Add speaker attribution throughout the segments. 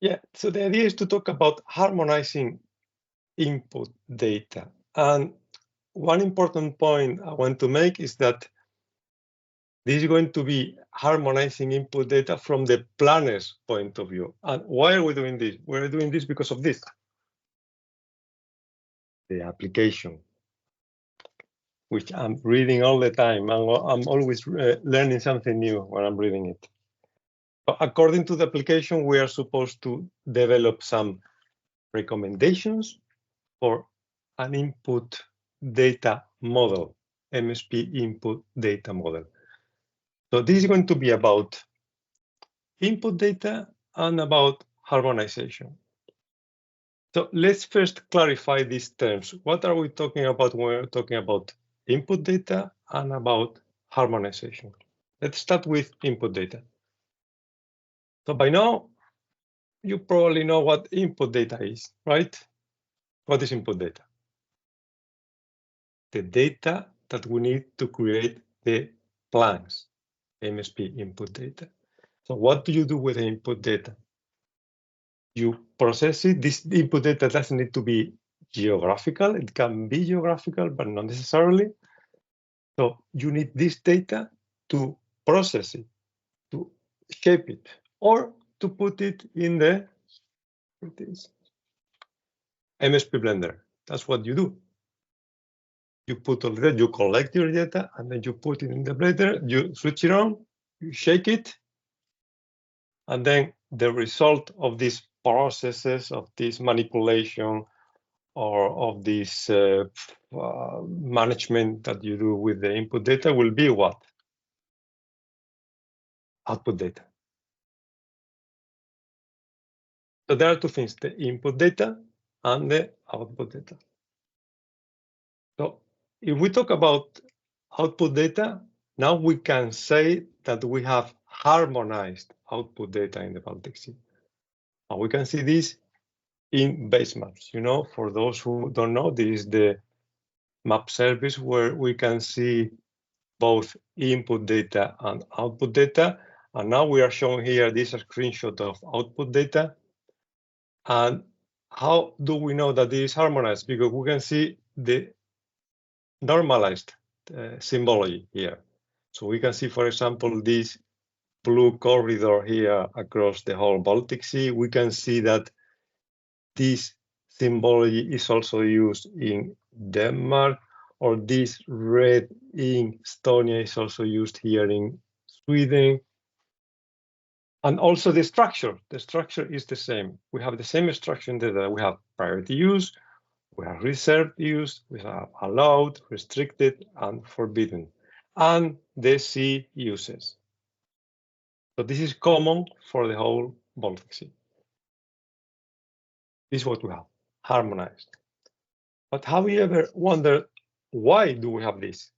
Speaker 1: Yeah, so the idea is to talk about harmonizing input data. And one important point I want to make is that this is going to be harmonizing input data from the planner's point of view. And why are we doing this? We're doing this because of this. The application, which I'm reading all the time. I'm always learning something new when I'm reading it. But according to the application, we are supposed to develop some recommendations for an input data model, MSP input data model. So this is going to be about input data and about harmonization. So let's first clarify these terms. What are we talking about when we're talking about input data and about harmonization? Let's start with input data. So by now, you probably know what input data is, right? What is input data? The data that we need to create the plans, MSP input data. So what do you do with the input data? You process it. This input data doesn't need to be geographical. It can be geographical, but not necessarily. So you need this data to process it, to shape it, or to put it in the MSP Blender. That's what you do. You put all that, you collect your data, and then you put it in the Blender, you switch it on, you shake it, and then the result of these processes, of this manipulation, or of this management that you do with the input data will be what? Output data. So there are two things, the input data and the output data. So if we talk about output data, now we can say that we have harmonized output data in the Baltic Sea. And we can see this in base maps. You know, for those who don't know, this is the map service where we can see both input data and output data. And now we are showing here this screenshot of output data. And how do we know that this is harmonized? Because we can see the normalized symbology here. So we can see, for example, this blue corridor here across the whole Baltic Sea. We can see that this symbology is also used in Denmark, or this red in Estonia is also used here in Sweden. And also the structure is the same. We have the same structure in data. We have priority use, we have reserved use, we have allowed, restricted, and forbidden, and the C uses. So this is common for the whole Baltic Sea. This is what we have, harmonized. But have you ever wondered, why do we have this?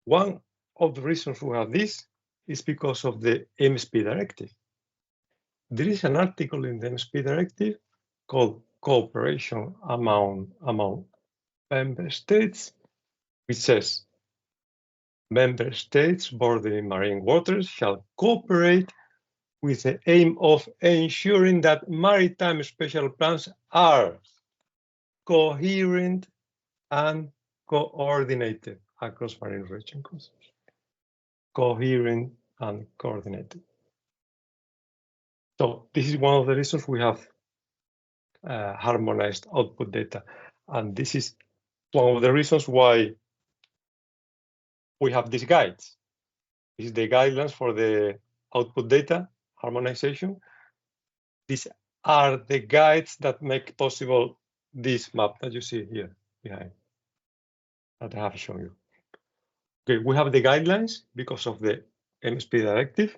Speaker 1: One of the reasons we have this is because of the MSP directive. There is an article in the MSP directive called Cooperation among Member States, which says, Member States bordering marine waters shall cooperate with the aim of ensuring that maritime spatial plans are coherent and coordinated across marine region concepts. Coherent and coordinated. So this is one of the reasons we have harmonized output data. And this is one of the reasons why we have these guides. This is the guidelines for the output data harmonization. These are the guides that make possible this map that you see here behind, that I have shown you. Okay, we have the guidelines because of the MSP directive.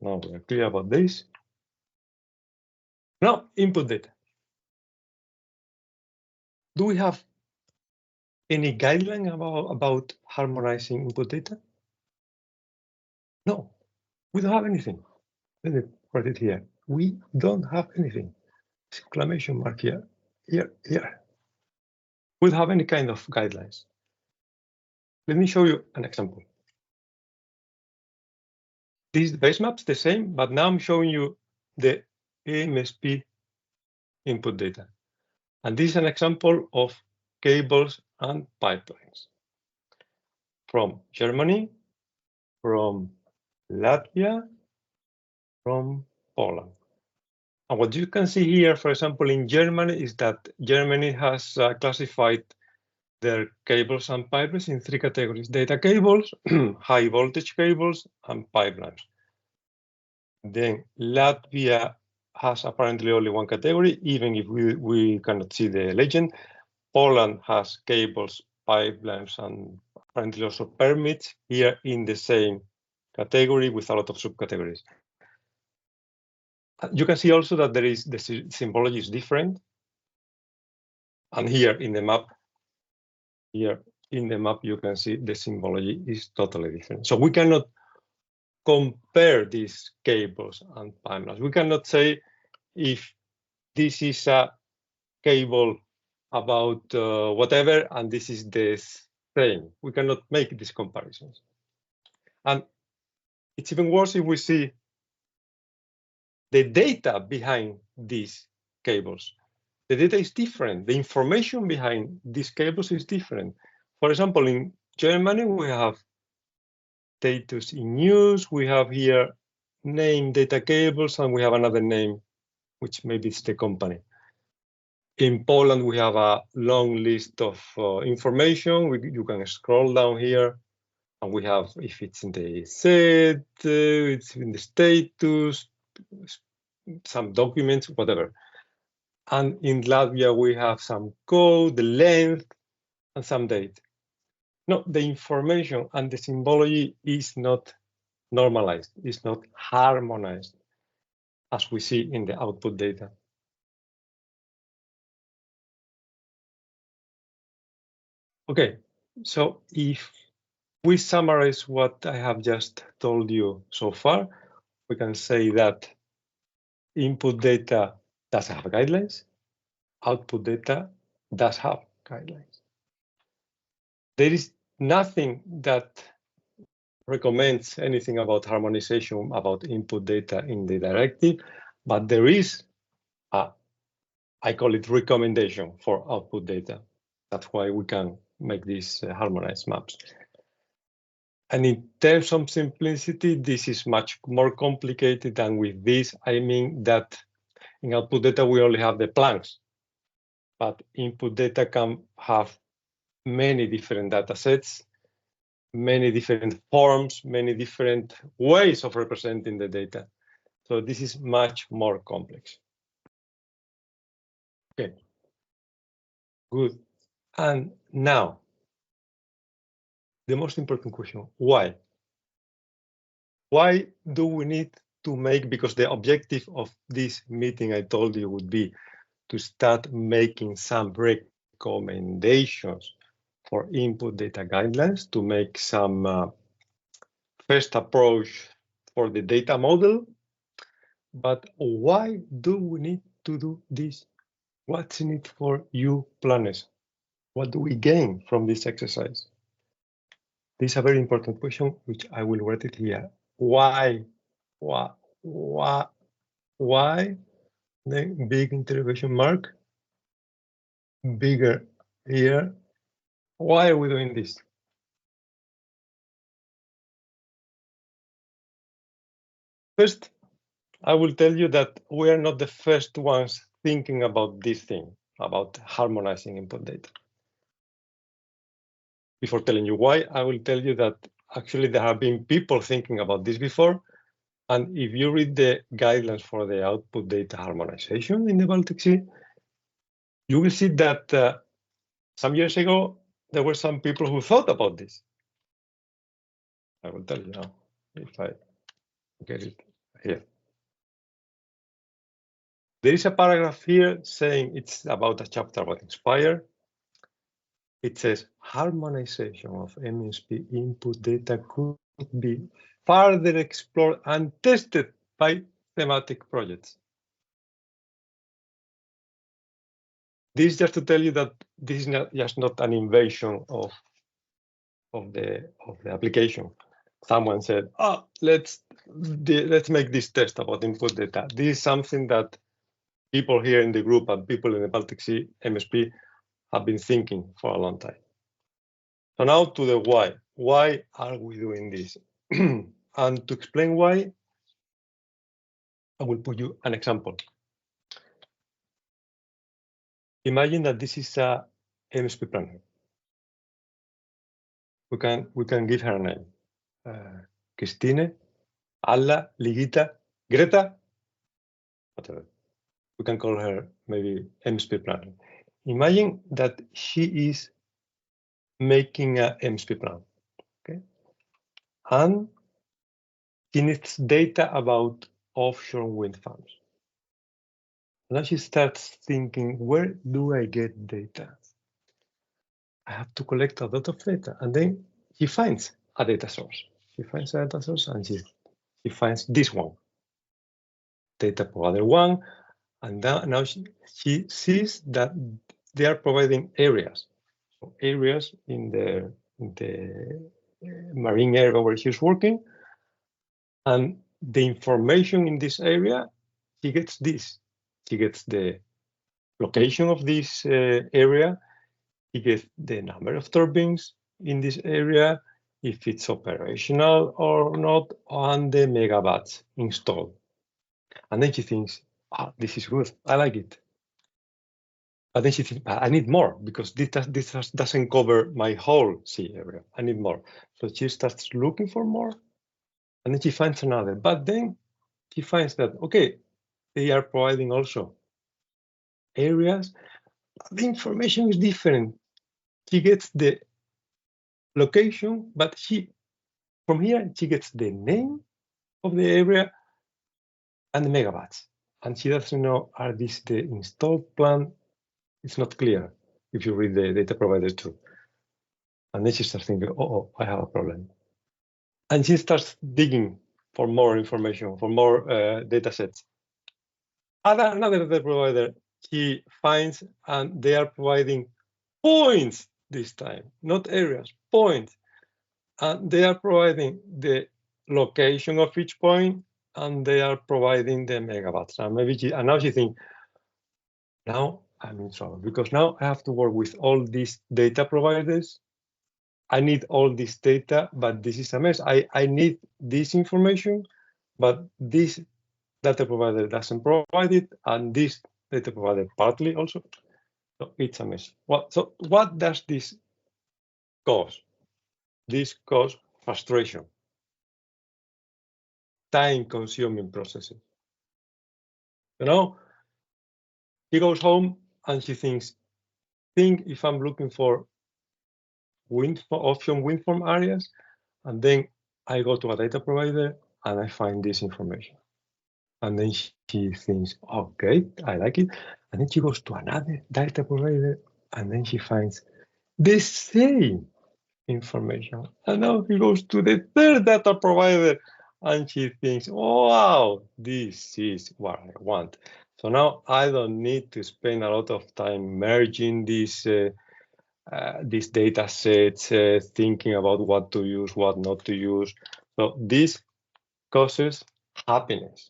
Speaker 1: Now we are clear about this. Now, input data. Do we have any guideline about harmonizing input data? No, we don't have anything. Let me write it here. We don't have anything. Exclamation mark here, here. We don't have any kind of guidelines. Let me show you an example. This base map's the same, but now I'm showing you the MSP input data. And this is an example of cables and pipelines from Germany, from Latvia, from Poland. And what you can see here, for example, in Germany, is that Germany has classified their cables and pipelines in 3 categories: data cables, high voltage cables, and pipelines. Then Latvia has apparently only 1 category, even if we cannot see the legend. Poland has cables, pipelines, and apparently also permits here in the same category with a lot of subcategories. You can see also that there is the symbology is different. And here in the map, you can see the symbology is totally different. So we cannot compare these cables and pipelines. We cannot say if this is a cable about whatever and this is the same. We cannot make these comparisons. And it's even worse if we see the data behind these cables. The data is different. The information behind these cables is different. For example, in Germany, we have status in use. We have here name data cables, and we have another name, which maybe it's the company. In Poland, we have a long list of information. You can scroll down here, and we have if it's in the set, it's in the status, some documents, whatever. And in Latvia, we have some code, the length, and some date. No, the information and the symbology is not normalized, it's not harmonized, as we see in the output data. Okay, so if we summarize what I have just told you so far, we can say that input data does have guidelines, output data does have guidelines. There is nothing that recommends anything about harmonization about input data in the directive, but there is I call it recommendation for output data. That's why we can make these harmonized maps. And in terms of simplicity, this is much more complicated. And with this, I mean that in output data, we only have the plans, but input data can have many different data sets, many different forms, many different ways of representing the data. So this is much more complex. Okay, good. And now, the most important question, why? Why do we need to make, because the objective of this meeting I told you would be to start making some recommendations for input data guidelines, to make some first approach for the data model. But why do we need to do this? What's in it for you planners? What do we gain from this exercise? This is a very important question, which I will write it here. Why? The big interrogation mark, bigger here. Why are we doing this? First, I will tell you that we are not the first ones thinking about this thing, about harmonizing input data. Before telling you why, I will tell you that actually there have been people thinking about this before. And if you read the guidelines for the output data harmonization in the Baltic Sea, you will see that some years ago, there were some people who thought about this. I will tell you now, if I get it here. There is a paragraph here saying it's about a chapter about Inspire. It says harmonization of MSP input data could be further explored and tested by thematic projects. This is just to tell you that this is not just not an invention of the application. someone said, "Oh, let's make this test about input data." This is something that people here in the group and people in the Baltic Sea MSP have been thinking for a long time. So now to the why. Why are we doing this? And to explain why, I will put you an example. Imagine that this is a MSP planner. We can give her a name. Christine, Alla, Ligita, Greta, whatever. We can call her maybe MSP planner. Imagine that she is making a MSP plan, okay? And she needs data about offshore wind farms. Now she starts thinking, where do I get data? I have to collect a lot of data. And then she finds a data source. She finds a data source and she finds this one, data provider one. And now she sees that they are providing areas. So areas in the marine area where she's working. And the information in this area, she gets this. She gets the location of this area. She gets the number of turbines in this area, if it's operational or not, and the megawatts installed. And then she thinks, this is good. I like it. But then she thinks, I need more because this doesn't cover my whole sea area. I need more. So she starts looking for more, and then she finds another. But then she finds that, okay, they are providing also areas. The information is different. She gets the location, but from here, she gets the name of the area and the megawatts. And she doesn't know, are these the installed plant? It's not clear if you read the data provider too. And then she starts thinking, oh, I have a problem. And she starts digging for more information, for more data sets. Another data provider she finds, and they are providing points this time, not areas, points. And they are providing the location of each point, and they are providing the megawatts. And now she thinks, now I'm in trouble because now I have to work with all these data providers. I need all this data, but this is a mess. I need this information, but this data provider doesn't provide it, and this data provider partly also. So it's a mess. So what does this cause? This causes frustration, time-consuming processes. You know, she goes home and she thinks if I'm looking for offshore wind farm areas, and then I go to a data provider and I find this information. And then she thinks, okay, I like it. And then she goes to another data provider and then she finds the same information. And now she goes to the third data provider and she thinks, oh, wow, this is what I want. So now I don't need to spend a lot of time merging these data sets, thinking about what to use, what not to use. So this causes happiness.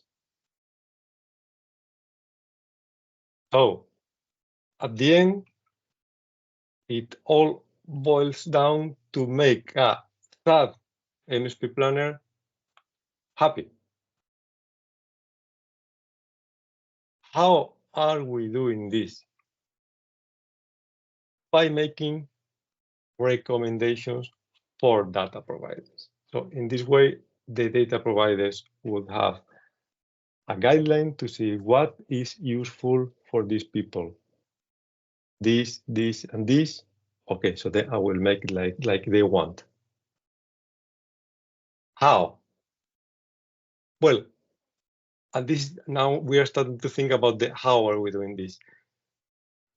Speaker 1: So at the end, it all boils down to make a sad MSP planner happy. How are we doing this? By making recommendations for data providers. So in this way, the data providers would have a guideline to see what is useful for these people. This, and this. Okay, so then I will make it like they want. How? Well, and this now we are starting to think about how are we doing this.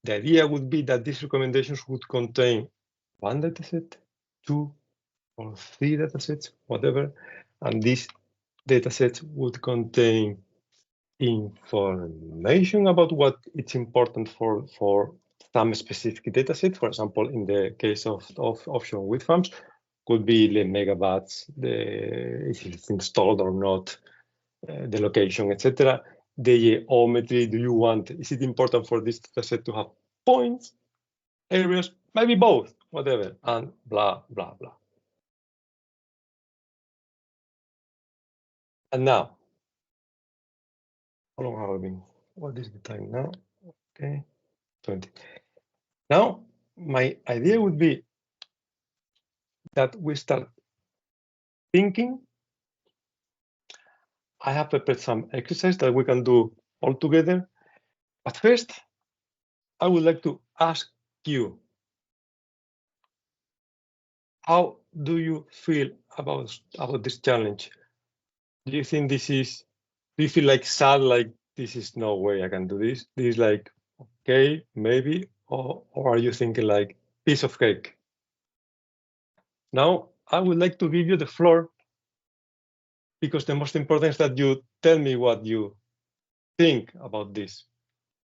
Speaker 1: The idea would be that these recommendations would contain one dataset, 2 or 3 datasets, whatever, and these datasets would contain information about what it's important for some specific dataset. For example, in the case of offshore wind farms, could be the megabits, if it's installed or not, the location, etc. The geometry, is it important for this dataset to have points, areas, maybe both, whatever, and blah, blah, blah. And now, how long have I been? What is the time now? Okay, 20. Now, my idea would be that we start thinking. I have prepared some exercise that we can do all together. But first, I would like to ask you, how do you feel about this challenge? Do you think do you feel like sad, like this is no way I can do this? This is like, okay, maybe, or are you thinking like piece of cake? Now, I would like to give you the floor, because the most important is that you tell me what you think about this.